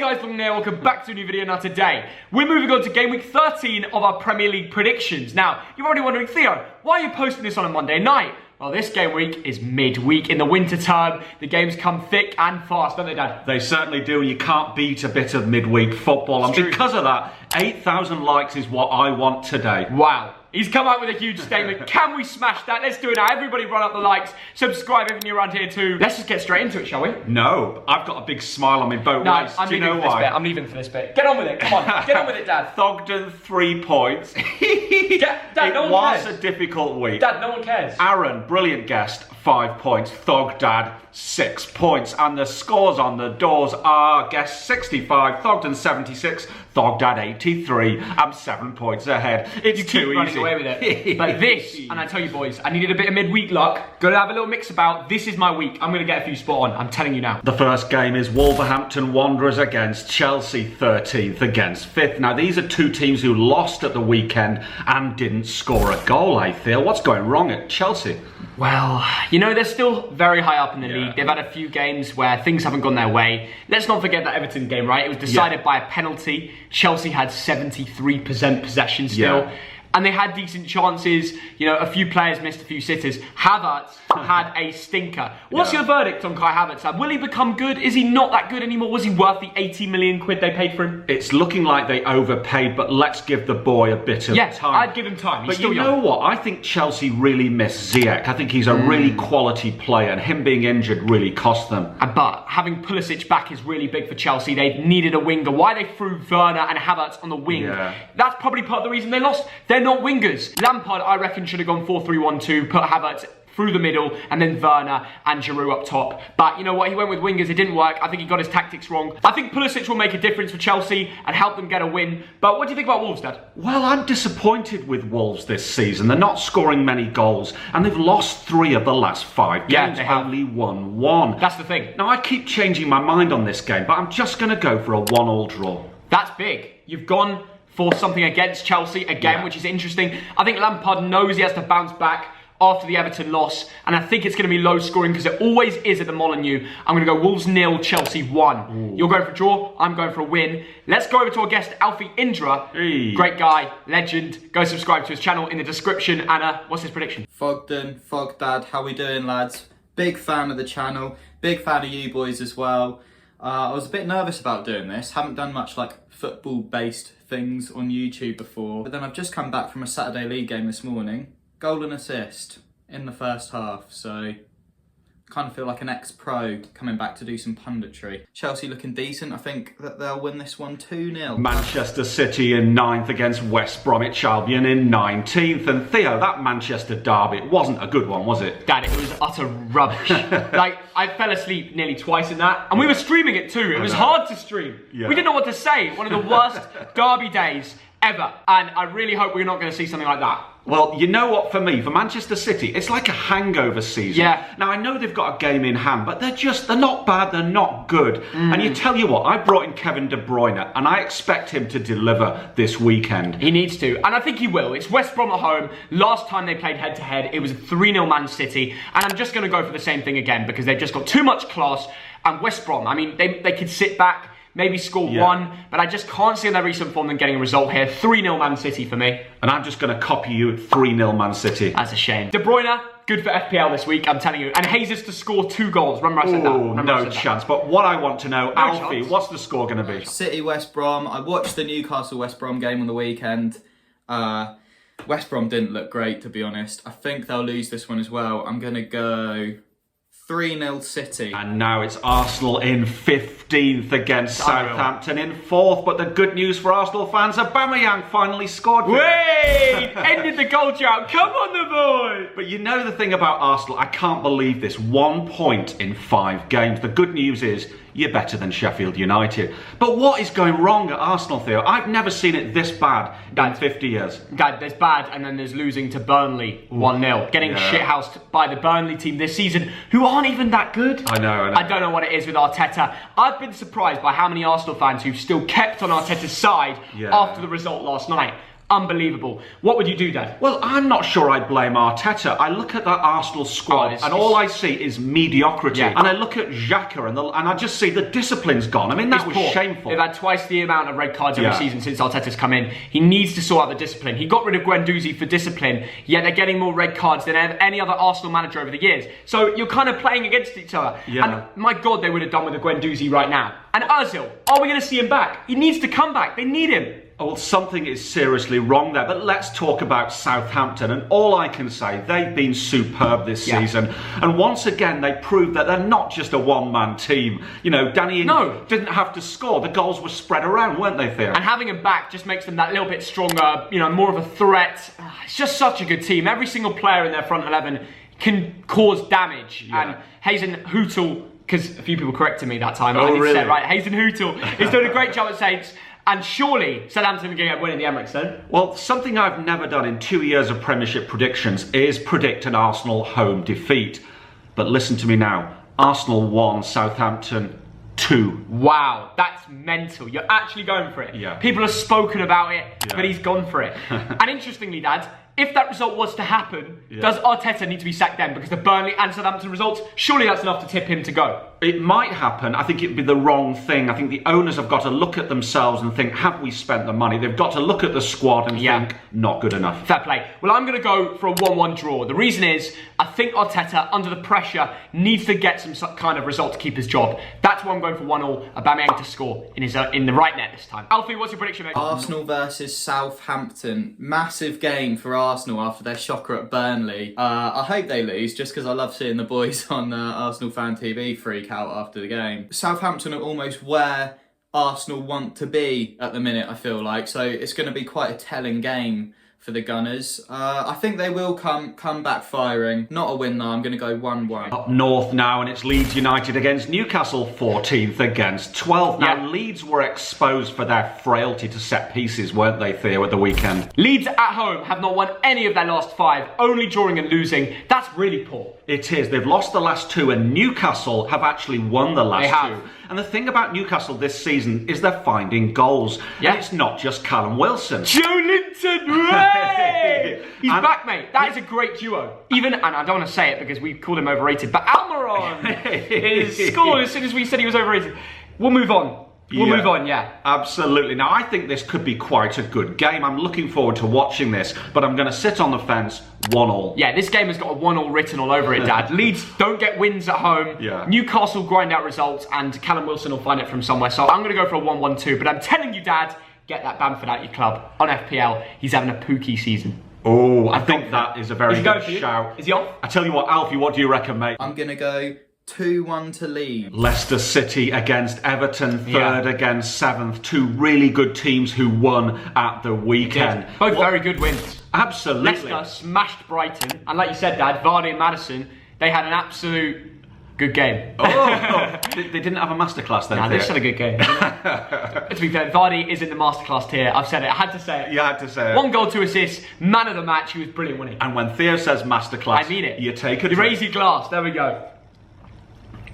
guys, Long here, welcome back to a new video. Now today, we're moving on to game week 13 of our Premier League predictions. Now, you're already wondering, Theo, why are you posting this on a Monday night? Well, this game week is midweek in the winter term. The games come thick and fast, don't they, Dad? They certainly do. You can't beat a bit of midweek football. And because of that, 8,000 likes is what I want today. Wow. He's come out with a huge statement. Can we smash that? Let's do it now. Everybody run up the likes. Subscribe if you're around here too. Let's just get straight into it, shall we? No, I've got a big smile on my boat. No, Right, I'm do you leaving know for this why? bit. I'm leaving for this bit. Get on with it. Come on. Get on with it, Dad. Thogden 3 points. Dad, no one was cares. a difficult week. Dad, no one cares. Aaron, brilliant guest, 5 points. Thog Dad, 6 points. And the scores on the doors are guest 65, Thogden 76, Thog Dad 83. I'm 7 points ahead. It's You too keep running easy. away with it. But this, and I tell you boys, I needed a bit of midweek luck. Gotta have a little mix about. This is my week. I'm gonna get a few spot on. I'm telling you now. The first game is Wolverhampton Wanderers against Chelsea, 13th against 5th. Now, these are two teams who lost at the weekend and didn't score a goal, I feel. What's going wrong at Chelsea? Well, you know, they're still very high up in the league. They've had a few games where things haven't gone their way. Let's not forget that Everton game, right? It was decided by a penalty. Chelsea had 73% possession still. And they had decent chances. You know, a few players missed a few sitters. Havertz had a stinker. What's your verdict on Kai Havertz? Will he become good? Is he not that good anymore? Was he worth the 80 million quid they paid for him? It's looking like they overpaid, but let's give the boy a bit of time. I'd give him time. He's but still you young. know what? I think Chelsea really miss Ziyech. I think he's a really quality player, and him being injured really cost them. But having Pulisic back is really big for Chelsea. They needed a winger. Why they threw Werner and Havertz on the wing? That's probably part of the reason they lost. They're not wingers. Lampard, I reckon, should have gone 4-3-1-2, put Havertz through the middle, and then Werner and Giroud up top. But you know what? He went with wingers. It didn't work. I think he got his tactics wrong. I think Pulisic will make a difference for Chelsea and help them get a win. But what do you think about Wolves, Dad? Well, I'm disappointed with Wolves this season. They're not scoring many goals, and they've lost 3 of the last 5 games. They have. Only won 1. That's the thing. Now, I keep changing my mind on this game, but I'm just going to go for a 1-1 draw. That's big. You've gone for something against Chelsea again, which is interesting. I think Lampard knows he has to bounce back after the Everton loss, and I think it's going to be low scoring because it always is at the Molineux. I'm going to go Wolves 0, Chelsea 1. You're going for a draw, I'm going for a win. Let's go over to our guest, Alfie Indra. Hey. Great guy, legend. Go subscribe to his channel in the description. Anna, what's his prediction? Thogden, Thog Dad, how we doing, lads? Big fan of the channel, big fan of you boys as well. I was a bit nervous about doing this. Haven't done much like football-based things on YouTube before. But then I've just come back from a Saturday League game this morning. Goal and assist in the first half, so kind of feel like an ex-pro coming back to do some punditry. Chelsea looking decent. I think that they'll win this one 2-0. Manchester City in 9th against West Bromwich Albion in 19th. And Theo, that Manchester derby, it wasn't a good one, was it? Dad, it was utter rubbish. Like, I fell asleep nearly twice in that. And we were streaming it too. It was hard to stream. We didn't know what to say. One of the worst derby days ever. And I really hope we're not going to see something like that. Well, you know what, for me, for Manchester City, it's like a hangover season. Now, I know they've got a game in hand, but they're not bad, they're not good. And you tell you what, I brought in Kevin De Bruyne, and I expect him to deliver this weekend. He needs to, and I think he will. It's West Brom at home. Last time they played head-to-head, it was a 3-0 Man City, and I'm just going to go for the same thing again, because they've just got too much class. And West Brom, I mean, they could sit back, maybe score 1, but I just can't see in their recent form them getting a result here. 3-0 Man City for me. And I'm just going to copy you at 3-0 Man City. That's a shame. De Bruyne, good for FPL this week, I'm telling you. And Jesus to score 2 goals. Remember I said that? No chance. But what I want to know, Alfie, what's the score going to be? City West Brom. I watched the Newcastle West Brom game on the weekend. West Brom didn't look great, to be honest. I think they'll lose this one as well. I'm going to go 3-0 City. And now it's Arsenal in 15th against Southampton in 4th. But the good news for Arsenal fans, Aubameyang finally scored. Wait! Ended the goal drought. Come on, the boy! But you know the thing about Arsenal, I can't believe this. 1 point in 5 games. The good news is, you're better than Sheffield United. But what is going wrong at Arsenal, Theo? I've never seen it this bad in 50 years. Dad, there's bad, and then there's losing to Burnley 1-0. Getting shithoused by the Burnley team this season, who aren't even that good. I know. I don't know what it is with Arteta. I've been surprised by how many Arsenal fans who've still kept on Arteta's side after the result last night. unbelievable. What would you do, Dad? Well, I'm not sure I'd blame Arteta. I look at that Arsenal squad and all I see is mediocrity. Yeah. And I look at Xhaka and I just see the discipline's gone. I mean, that was shameful. They've had twice the amount of red cards every season since Arteta's come in. He needs to sort out the discipline. He got rid of Guendouzi for discipline, yet they're getting more red cards than any other Arsenal manager over the years. So you're kind of playing against each other. Yeah. And my God, they would have done with a Guendouzi right now. And Ozil, are we going to see him back? He needs to come back. They need him. Well, something is seriously wrong there. But let's talk about Southampton. And all I can say, they've been superb this season. And once again, they proved that they're not just a one-man team. You know, Danny Ings didn't have to score. The goals were spread around, weren't they, Theo? And having him back just makes them that little bit stronger, you know, more of a threat. It's just such a good team. Every single player in their front 11 can cause damage. And Hazen Hootel, because a few people corrected me that time. I didn't say it right. Hazen Hootel is doing a great job at Saints. And surely Southampton are going to get a win in the Emirates then? Well, something I've never done in 2 years of Premiership predictions is predict an Arsenal home defeat. But listen to me now. Arsenal 1, Southampton 2. Wow, that's mental. You're actually going for it. Yeah. People have spoken about it, but he's gone for it. And interestingly, Dad, if that result was to happen, does Arteta need to be sacked then? Because the Burnley and Southampton results, surely that's enough to tip him to go. It might happen. I think it'd be the wrong thing. I think the owners have got to look at themselves and think, have we spent the money? They've got to look at the squad and think, not good enough. Fair play. Well, I'm going to go for a 1-1 draw. The reason is, I think Arteta, under the pressure, needs to get some kind of result to keep his job. That's why I'm going for 1-1. Aubameyang to score in the right net this time. Alfie, what's your prediction, mate? Arsenal versus Southampton. Massive game for Arsenal after their shocker at Burnley. I hope they lose, just because I love seeing the boys on Arsenal Fan TV freak out after the game. Southampton are almost where Arsenal want to be at the minute, I feel like. So it's going to be quite a telling game for the Gunners. I think they will come back firing. Not a win though, I'm going to go 1-1. Up north now, and it's Leeds United against Newcastle, 14th against 12th. Now, Leeds were exposed for their frailty to set pieces, weren't they, Theo, at the weekend? Leeds at home have not won any of their last 5, only drawing and losing. That's really poor. It is. They've lost the last 2, and Newcastle have actually won the last 2. And the thing about Newcastle this season is they're finding goals. And it's not just Callum Wilson. Joe Linton, hooray! He's back, mate. That is a great duo. Even, and I don't want to say it because we called him overrated, but Almiron scored as soon as we said he was overrated. We'll move on. We'll move on, Absolutely. Now, I think this could be quite a good game. I'm looking forward to watching this, but I'm going to sit on the fence, 1-1. Yeah, this game has got a 1-1 written all over it, Dad. Leeds don't get wins at home. Newcastle grind out results, and Callum Wilson will find it from somewhere. So I'm going to go for a 1-1-2, but I'm telling you, Dad, get that Bamford out your club. On FPL, he's having a pooky season. Oh, I think that is a very good shout. Is he off? I tell you what, Alfie, what do you reckon, mate? I'm going to go 2-1 to Leeds. Leicester City against Everton, 3rd against 7th. 2 really good teams who won at the weekend. Both very good wins. Absolutely. Leicester smashed Brighton, and like you said, Dad, Vardy and Maddison, they had an absolute good game. They didn't have a masterclass then. Nah, they just had a good game. To be fair, Vardy is in the masterclass tier. I've said it. I had to say it. You had to say it. 1 goal, 2 assists, man of the match. He was brilliant, wasn't he? And when Theo says masterclass, I mean it. You take a You raise your glass. There we go.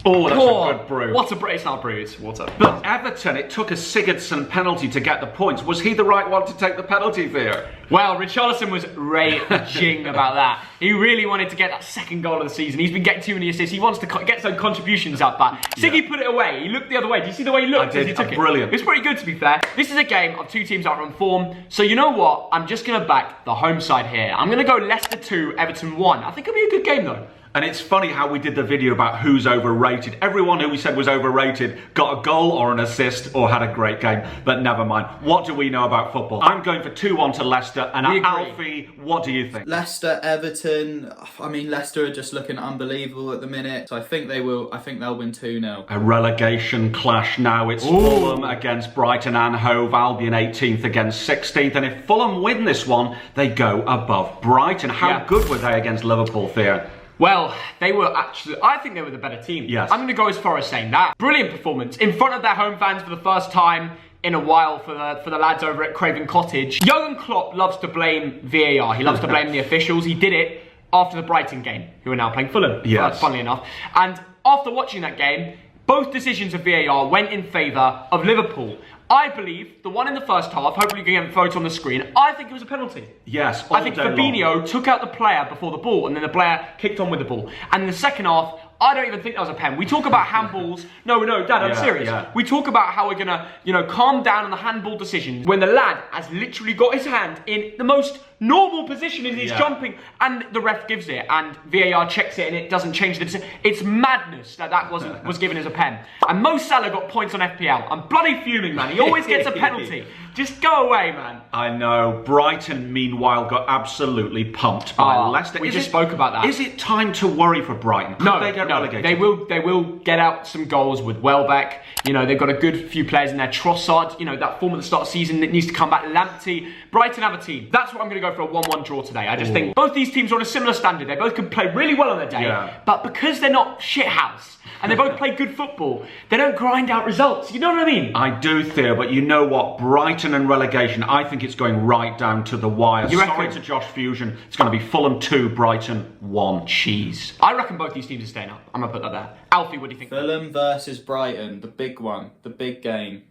Oh, that's a good brew. What a brew. It's not a brew, it's water. But Everton, it took a Sigurdsson penalty to get the points. Was he the right one to take the penalty, Theo? Well, Richarlison was raging about that. He really wanted to get that 2nd goal of the season. He's been getting too many assists. He wants to get some contributions up, but Siggy put it away. He looked the other way. Did you see the way he looked as he took it? Brilliant. It was pretty good, to be fair. This is a game of 2 teams that are on form. So you know what? I'm just going to back the home side here. I'm going to go Leicester 2, Everton 1. I think it'll be a good game, though. And it's funny how we did the video about who's overrated. Everyone who we said was overrated got a goal or an assist or had a great game. But never mind. What do we know about football? I'm going for 2-1 to Leicester. And Alfie, what do you think? Leicester, Everton. I mean, Leicester are just looking unbelievable at the minute. So I think they will. I think they'll win 2-0. A relegation clash now. It's Fulham against Brighton and Hove. Albion 18th against 16th. And if Fulham win this one, they go above Brighton. How good were they against Liverpool, Theo? Well, they were actually, I think they were the better team. Yes. I'm going to go as far as saying that. Brilliant performance in front of their home fans for the first time in a while for the lads over at Craven Cottage. Jurgen Klopp loves to blame VAR. He loves to blame the officials. He did it after the Brighton game, who are now playing Fulham, funnily enough. And after watching that game, both decisions of VAR went in favour of Liverpool. I believe the one in the first half, hopefully you can get a photo on the screen, I think it was a penalty. Yes, I think Fabinho took out the player before the ball, and then the player kicked on with the ball. And in the second half, I don't even think that was a pen. We talk about handballs. No, Dad, I'm serious. Yeah. We talk about how we're going to, calm down on the handball decisions when the lad has literally got his hand in the most normal position as he's jumping, and the ref gives it, and VAR checks it, and it doesn't change the decision. It's madness that was given as a pen. And Mo Salah got points on FPL. I'm bloody fuming, man. He always gets a penalty. Just go away, man. I know. Brighton, meanwhile, got absolutely pumped by Leicester. We just spoke about that. Is it time to worry for Brighton? Could they get relegated? They will get out some goals with Welbeck. They've got a good few players in there. Trossard, that form at the start of the season that needs to come back. Lamptey. Brighton have a team. That's what I'm going to go for a 1-1 draw today. I just think both these teams are on a similar standard. They both can play really well on their day, but because they're not shithouse and they both play good football, they don't grind out results. You know what I mean? I do, Theo, but you know what? Brighton and relegation, I think it's going right down to the wire. Sorry to Josh Fusion. It's going to be Fulham 2, Brighton 1. Jeez. I reckon both these teams are staying up. I'm going to put that there. Alfie, what do you think? Fulham versus Brighton, the big one, the big game.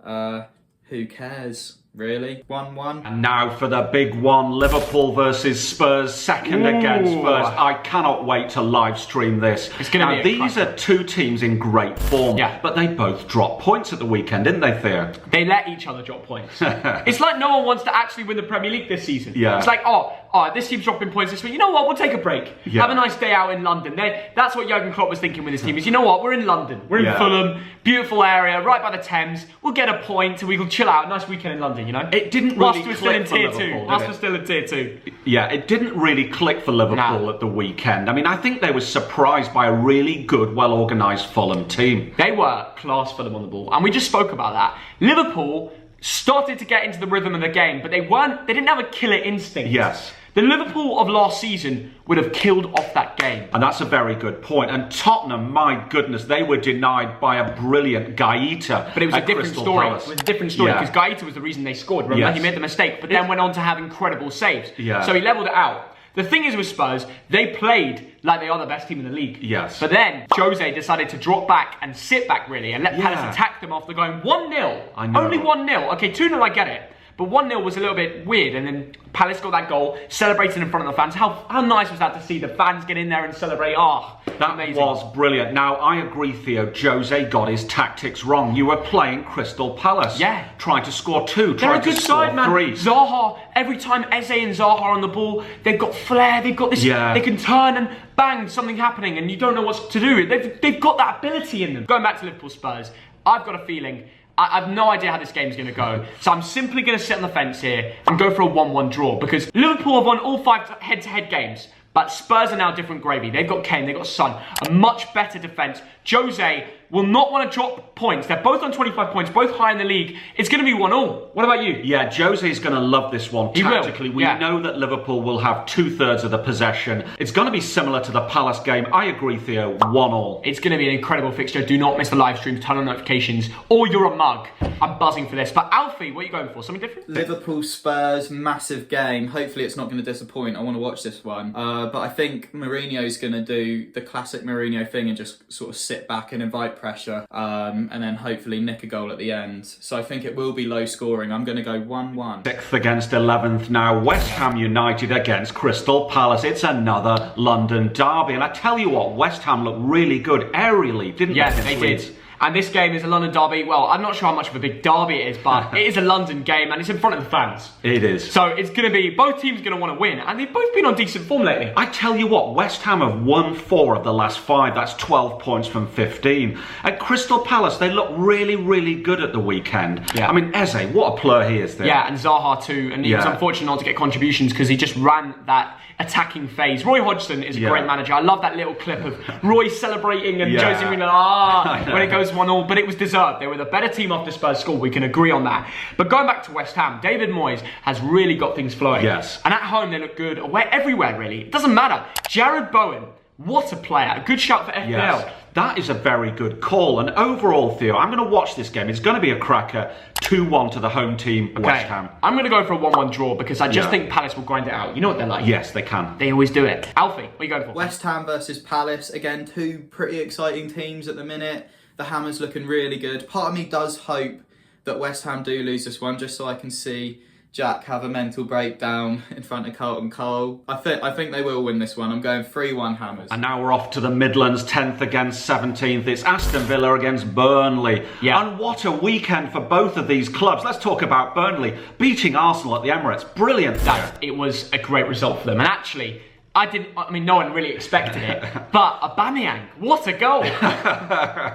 Who cares? Really? 1-1. And now for the big one, Liverpool versus Spurs, second against Spurs. I cannot wait to live stream this. It's going to be these are two teams in great form, but they both dropped points at the weekend, didn't they, Theo? They let each other drop points. It's like no one wants to actually win the Premier League this season. Yeah. It's like, this team's dropping points this week. You know what? We'll take a break. Yeah. Have a nice day out in London. That's what Jurgen Klopp was thinking with his team. Is you know what? We're in London. We're in Fulham, beautiful area, right by the Thames. We'll get a point and we can chill out. A nice weekend in London. It didn't really click for Liverpool. Whilst we're still in tier 2. Yeah, it didn't really click for Liverpool at the weekend. I mean, I think they were surprised by a really good, well-organised Fulham team. They were class Fulham on the ball, and we just spoke about that. Liverpool started to get into the rhythm of the game, but they didn't have a killer instinct. Yes. The Liverpool of last season would have killed off that game. And that's a very good point. And Tottenham, my goodness, they were denied by a brilliant Gaeta. But it was a different story. It was a different story because Gaeta was the reason they scored. Remember, he made the mistake, but then went on to have incredible saves. Yeah. So he levelled it out. The thing is with Spurs, they played like they are the best team in the league. Yes. But then Jose decided to drop back and sit back really and let Palace attack them after going 1-0. I know. Only 1-0. Okay, 2-0 I get it. But 1-0 was a little bit weird, and then Palace got that goal, celebrating in front of the fans. How nice was that to see the fans get in there and celebrate? That amazing. Was brilliant. Now, I agree, Theo, Jose got his tactics wrong. You were playing Crystal Palace. Yeah. Trying to score 2, They're trying a good to score side, man. 3. Zaha, every time Eze and Zaha are on the ball, they've got flair, they've got this, they can turn and bang, something happening, and you don't know what to do. They've got that ability in them. Going back to Liverpool Spurs, I've got a feeling I have no idea how this game's going to go. So I'm simply going to sit on the fence here and go for a 1-1 draw because Liverpool have won all 5 head-to-head games. But Spurs are now different gravy. They've got Kane, they've got Son, a much better defence. Jose will not want to drop points. They're both on 25 points, both high in the league. It's going to be 1-1. What about you? Yeah, Jose is going to love this one tactically. We know that Liverpool will have 2/3 of the possession. It's going to be similar to the Palace game. I agree, Theo, 1-1. It's going to be an incredible fixture. Do not miss the live stream, turn on notifications, or you're a mug. I'm buzzing for this. But Alfie, what are you going for? Something different? Liverpool Spurs, massive game. Hopefully it's not going to disappoint. I want to watch this one. But I think Mourinho's going to do the classic Mourinho thing and just sort of sit back and invite pressure, and then hopefully nick a goal at the end. So I think it will be low scoring. I'm going to go 1-1. 6th against 11th now. West Ham United against Crystal Palace. It's another London derby. And I tell you what, West Ham looked really good aerially, didn't they? Yes, they did. And this game is a London derby. Well, I'm not sure how much of a big derby it is, but it is a London game and it's in front of the fans. It is. So it's going to be, both teams are going to want to win. And they've both been on decent form lately. I tell you what, West Ham have won 4 of the last 5. That's 12 points from 15. At Crystal Palace, they look really, really good at the weekend. Yeah. I mean, Eze, what a player he is there. Yeah, and Zaha too. And he was unfortunate not to get contributions because he just ran that attacking phase. Roy Hodgson is a great manager. I love that little clip of Roy celebrating and Jose Mourinho when it goes 1-1, but it was deserved. They were the better team after Spurs scored. We can agree on that. But going back to West Ham, David Moyes has really got things flowing. Yes. And at home they look good. Away, everywhere really. It doesn't matter. Jared Bowen, what a player. A good shout for FPL. Yes. That is a very good call. And overall, Theo, I'm going to watch this game. It's going to be a cracker. 2-1 to the home team, West Ham. I'm going to go for a 1-1 draw because I just think Palace will grind it out. You know what they're like. Yes, they can. They always do it. Alfie, what are you going for? West Ham versus Palace. Again, 2 pretty exciting teams at the minute. The Hammers looking really good. Part of me does hope that West Ham do lose this one, just so I can see Jack have a mental breakdown in front of Carlton Cole. I think they will win this one. I'm going 3-1 Hammers. And now we're off to the Midlands, 10th against 17th. It's Aston Villa against Burnley. Yeah. And what a weekend for both of these clubs. Let's talk about Burnley beating Arsenal at the Emirates. Brilliant. It was a great result for them. And actually, no one really expected it, but Aubameyang, what a goal!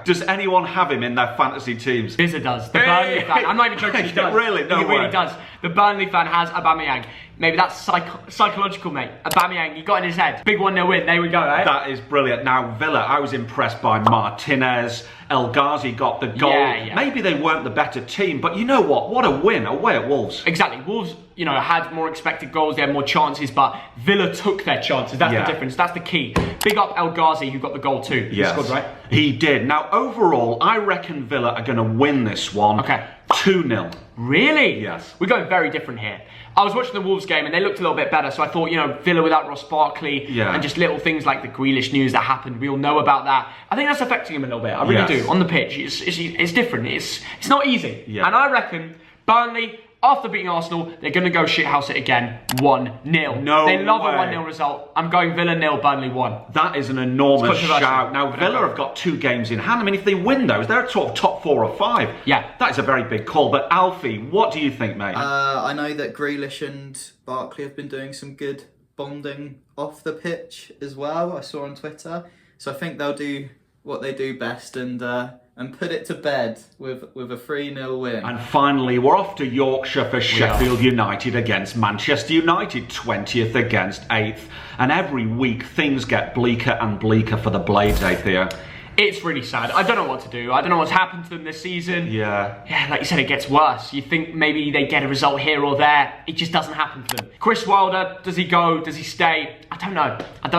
Does anyone have him in their fantasy teams? Vizza does. The Burnley fan. I'm not even joking, he does. Really? No he way. really does. The Burnley fan has Aubameyang. Maybe that's psychological, mate. Aubameyang, he got in his head. Big 1-0 win, there we go, eh? That is brilliant. Now, Villa, I was impressed by Martinez. El Ghazi got the goal. Yeah. Maybe they weren't the better team, but you know what? What a win away at Wolves. Exactly. Wolves, had more expected goals, they had more chances, but Villa took their chances. That's the difference. That's the key. Big up El Ghazi, who got the goal too. Yes. He scored, right? He did. Now, overall, I reckon Villa are going to win this one. Okay. 2-0. Really? Yes. We're going very different here. I was watching the Wolves game and they looked a little bit better, so I thought, Villa without Ross Barkley and just little things like the Grealish news that happened, we all know about that. I think that's affecting him a little bit. I really do. On the pitch, it's different. It's not easy. Yeah. And I reckon Burnley, after beating Arsenal, they're going to go shithouse it again. 1-0. No They love way. a 1-0 result. I'm going Villa 0, Burnley 1. That is an enormous It's shout. Now, Villa have got 2 games in hand. I mean, if they win those, they're sort of top 4 or 5. Yeah. That is a very big call. But Alfie, what do you think, mate? I know that Grealish and Barkley have been doing some good bonding off the pitch as well. I saw on Twitter. So I think they'll do what they do best and put it to bed with a 3-0 win. And finally, we're off to Yorkshire for Sheffield United against Manchester United, 20th against 8th. And every week, things get bleaker and bleaker for the Blades, eh, Theo? It's really sad. I don't know what to do. I don't know what's happened to them this season. Yeah. Yeah, like you said, it gets worse. You think maybe they get a result here or there. It just doesn't happen for them. Chris Wilder, does he go? Does he stay? I don't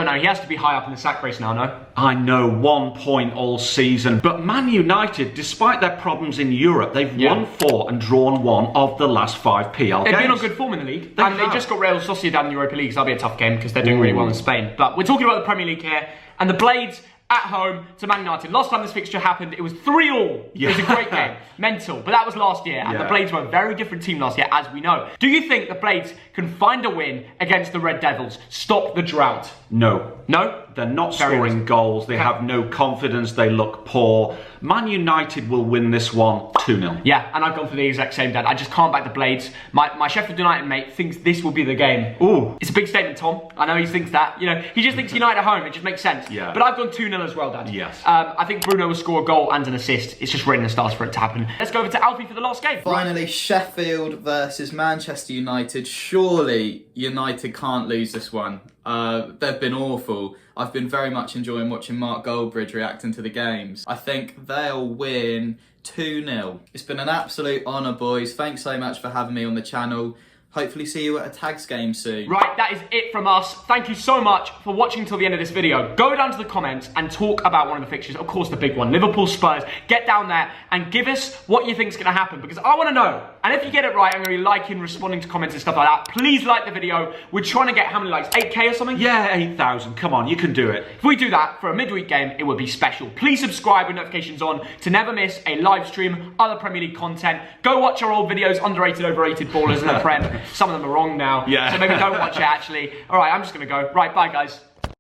know. He has to be high up in the sack race now, no? I know, 1 point all season. But Man United, despite their problems in Europe, they've won 4 and drawn 1 of the last 5 PL games. They've been on good form in the league. They just got Real Sociedad in the Europa League, so that'll be a tough game because they're doing really well in Spain. But we're talking about the Premier League here. And the Blades at home to Man United. Last time this fixture happened, it was 3-3. Yeah. It was a great game. Mental. But that was last year. And the Blades were a very different team last year, as we know. Do you think the Blades can find a win against the Red Devils? Stop the drought? No. No? They're not scoring goals. They have no confidence. They look poor. Man United will win this one 2-0. Yeah, and I've gone for the exact same, Dad. I just can't back the Blades. My Sheffield United mate thinks this will be the game. Ooh. It's a big statement, Tom. I know he thinks that. He just thinks United at home. It just makes sense. Yeah. But I've gone 2-0 as well, Dad. Yes. I think Bruno will score a goal and an assist. It's just written in the stars for it to happen. Let's go over to Alfie for the last game. Finally, Sheffield versus Manchester United. Surely United can't lose this one. They've been awful. I've been very much enjoying watching Mark Goldbridge reacting to the games. I think they'll win 2-0. It's been an absolute honour, boys. Thanks so much for having me on the channel. Hopefully see you at a Tags game soon. Right, that is it from us. Thank you so much for watching till the end of this video. Go down to the comments and talk about one of the fixtures. Of course, the big one, Liverpool Spurs. Get down there and give us what you think is going to happen because I want to know. And if you get it right, I'm going to be liking, responding to comments and stuff like that. Please like the video. We're trying to get how many likes? 8K or something? Yeah, 8,000. Come on, you can do it. If we do that for a midweek game, it would be special. Please subscribe with notifications on to never miss a live stream, other Premier League content. Go watch our old videos, underrated, overrated ballers in the Prem. Some of them are wrong now. Yeah. So maybe don't watch it actually. All right, I'm just going to go. Right, bye guys.